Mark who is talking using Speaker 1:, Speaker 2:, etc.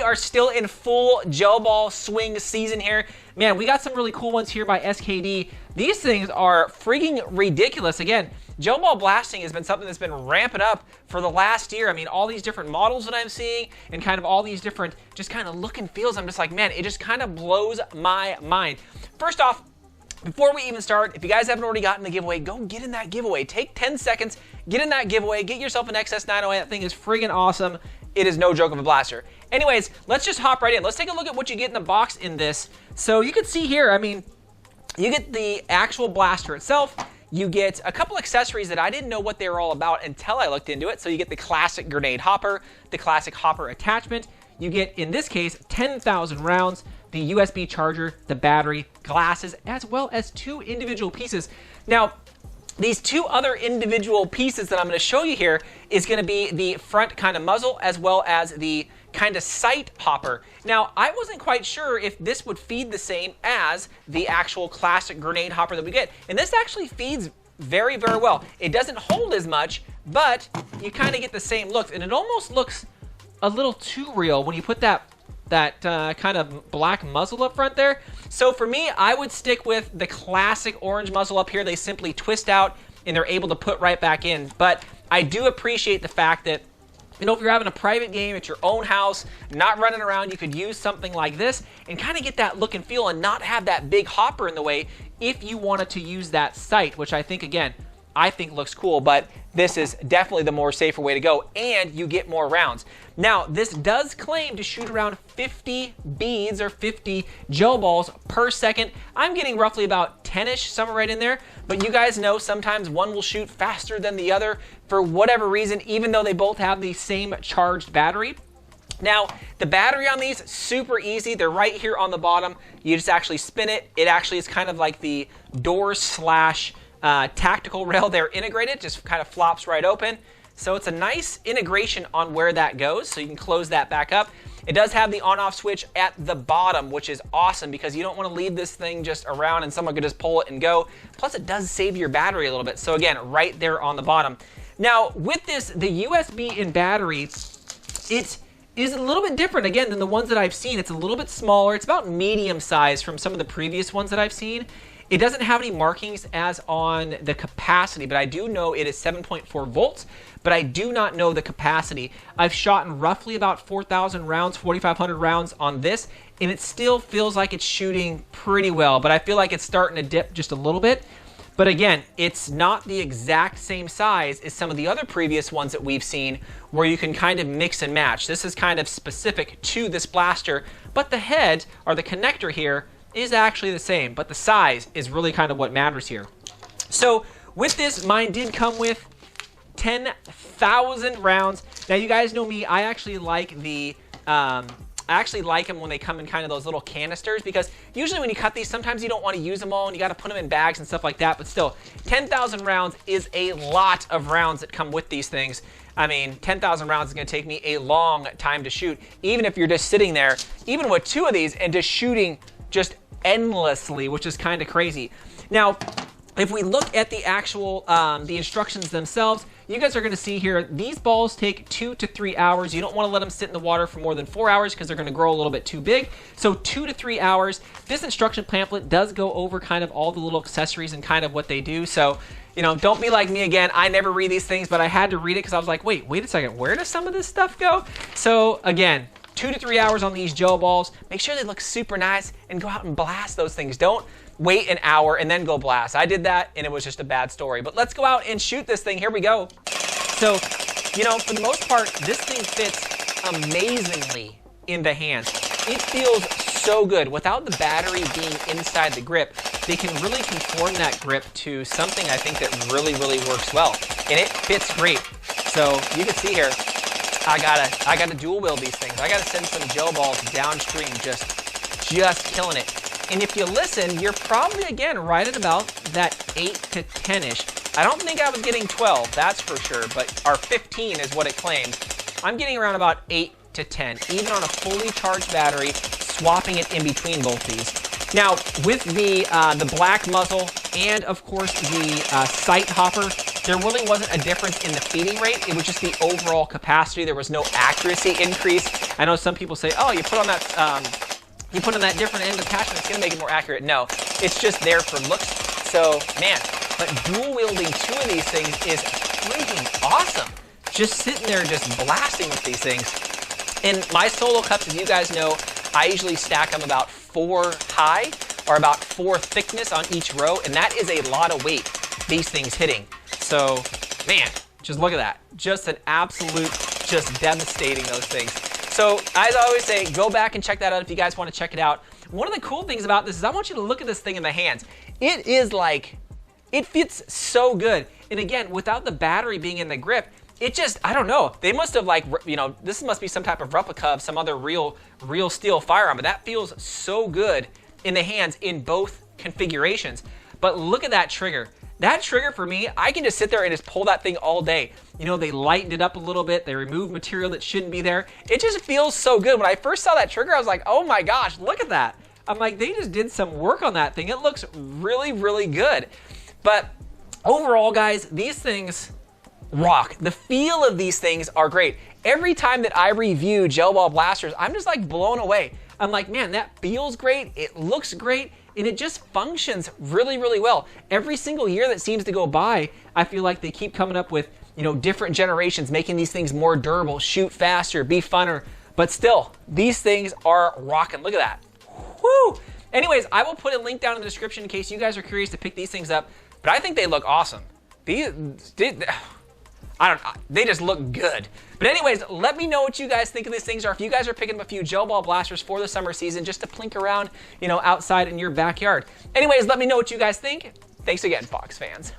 Speaker 1: are still in full gel ball swing season here. Man, we got some really cool ones here by SKD. These things are freaking ridiculous. Again, gel ball blasting has been something that's been ramping up for the last year. I mean, all these different models that I'm seeing and kind of all these different just kind of look and feels. I'm just like, man, it just kind of blows my mind. First off, before we even start, if you guys haven't already gotten the giveaway, go get in that giveaway. Take 10 seconds, get in that giveaway, get yourself an XS908. That thing is friggin' awesome. It is no joke of a blaster. Anyways, let's just hop right in. Let's take a look at what you get in the box in this. So you can see here, I mean, you get the actual blaster itself. You get a couple accessories that I didn't know what they were all about until I looked into it. So you get the classic grenade hopper, the classic hopper attachment. You get, in this case, 10,000 rounds, the USB charger, the battery, glasses, as well as 2 individual pieces. Now, these 2 other individual pieces that I'm going to show you here is going to be the front kind of muzzle as well as the kind of sight hopper. Now, I wasn't quite sure if this would feed the same as the actual classic grenade hopper that we get. And this actually feeds very, very well. It doesn't hold as much, but you kind of get the same look. And it almost looks a little too real when you put that kind of black muzzle up front there. So for me, I would stick with the classic orange muzzle up here. They simply twist out and they're able to put right back in. But I do appreciate the fact that, you know, if you're having a private game at your own house, not running around, you could use something like this and kind of get that look and feel and not have that big hopper in the way if you wanted to use that sight, which I think, again, I think looks cool, but this is definitely the more safer way to go, and you get more rounds. Now, this does claim to shoot around 50 beads or 50 gel balls per second. I'm getting roughly about 10-ish, somewhere right in there, but you guys know sometimes one will shoot faster than the other for whatever reason, even though they both have the same charged battery. Now, the battery on these, super easy. They're right here on the bottom. You just actually spin it. It actually is kind of like the door slash tactical rail there integrated, just kind of flops right open. So it's a nice integration on where that goes, so you can close that back up. It does have the on-off switch at the bottom, which is awesome because you don't want to leave this thing just around and someone could just pull it and go. Plus, it does save your battery a little bit. So again, right there on the bottom. Now, with this, the USB and battery, it is a little bit different, again, than the ones that I've seen. It's a little bit smaller. It's about medium size from some of the previous ones that I've seen. It doesn't have any markings as on the capacity, but I do know it is 7.4 volts, but I do not know the capacity. I've shot in roughly about 4,000 rounds, 4,500 rounds on this, and it still feels like it's shooting pretty well, but I feel like it's starting to dip just a little bit. But again, it's not the exact same size as some of the other previous ones that we've seen where you can kind of mix and match. This is kind of specific to this blaster, but the head, or the connector here, is actually the same, but the size is really kind of what matters here. So with this, mine did come with 10,000 rounds. Now you guys know me, I actually like the them when they come in kind of those little canisters, because usually when you cut these, sometimes you don't want to use them all and you got to put them in bags and stuff like that. But still, 10,000 rounds is a lot of rounds that come with these things. I mean, 10,000 rounds is going to take me a long time to shoot, even if you're just sitting there, even with 2 of these and just shooting just endlessly, which is kind of crazy. Now, if we look at the actual the instructions themselves, you guys are going to see here, these balls take 2 to 3 hours. You don't want to let them sit in the water for more than 4 hours because they're going to grow a little bit too big. So 2 to 3 hours. This instruction pamphlet does go over kind of all the little accessories and kind of what they do. So, you know, don't be like me again. I never read these things, but I had to read it because I was like, wait a second, where does some of this stuff go? So again, 2 to 3 hours on these gel balls. Make sure they look super nice and go out and blast those things. Don't wait an hour and then go blast. I did that and it was just a bad story. But let's go out and shoot this thing. Here we go. So, you know, for the most part, this thing fits amazingly in the hands. It feels so good. Without the battery being inside the grip, they can really conform that grip to something I think that really, really works well. And it fits great. So you can see here, I gotta dual wield these things. I gotta send some gel balls downstream, just killing it. And if you listen, you're probably, again, right at about that 8 to 10-ish. I don't think I was getting 12, that's for sure, but our 15 is what it claims. I'm getting around about 8 to 10, even on a fully charged battery, swapping it in between both these. Now, with the black muzzle and, of course, the sight hopper, there really wasn't a difference in the feeding rate. It was just the overall capacity. There was no accuracy increase. I know some people say, oh, you put on that different end attachment, it's gonna make it more accurate. No, it's just there for looks. So, man, but dual wielding 2 of these things is freaking awesome. Just sitting there, just blasting with these things. In my solo cups, as you guys know, I usually stack them about 4 high or about 4 thickness on each row, and that is a lot of weight these things hitting. So, man, just look at that. Just an absolute, just devastating those things. So, as I always say, go back and check that out if you guys want to check it out. One of the cool things about this is I want you to look at this thing in the hands. It is like, it fits so good. And again, without the battery being in the grip, it just, I don't know. They must have like, you know, this must be some type of replica of some other real steel firearm, but that feels so good in the hands in both configurations. But look at that trigger. That trigger for me, I can just sit there and just pull that thing all day. You know, they lightened it up a little bit. They removed material that shouldn't be there. It just feels so good. When I first saw that trigger, I was like, oh my gosh, look at that. I'm like, they just did some work on that thing. It looks really, really good. But overall, guys, these things rock. The feel of these things are great. Every time that I review gel ball blasters, I'm just like blown away. I'm like, man, that feels great. It looks great. And it just functions really, really well. Every single year that seems to go by, I feel like they keep coming up with, you know, different generations, making these things more durable, shoot faster, be funner. But still, these things are rocking. Look at that. Woo! Anyways, I will put a link down in the description in case you guys are curious to pick these things up. But I think they look awesome. They just look good. But anyways, let me know what you guys think of these things, or if you guys are picking up a few gel ball blasters for the summer season just to plink around, you know, outside in your backyard. Anyways, let me know what you guys think. Thanks again, Fox fans.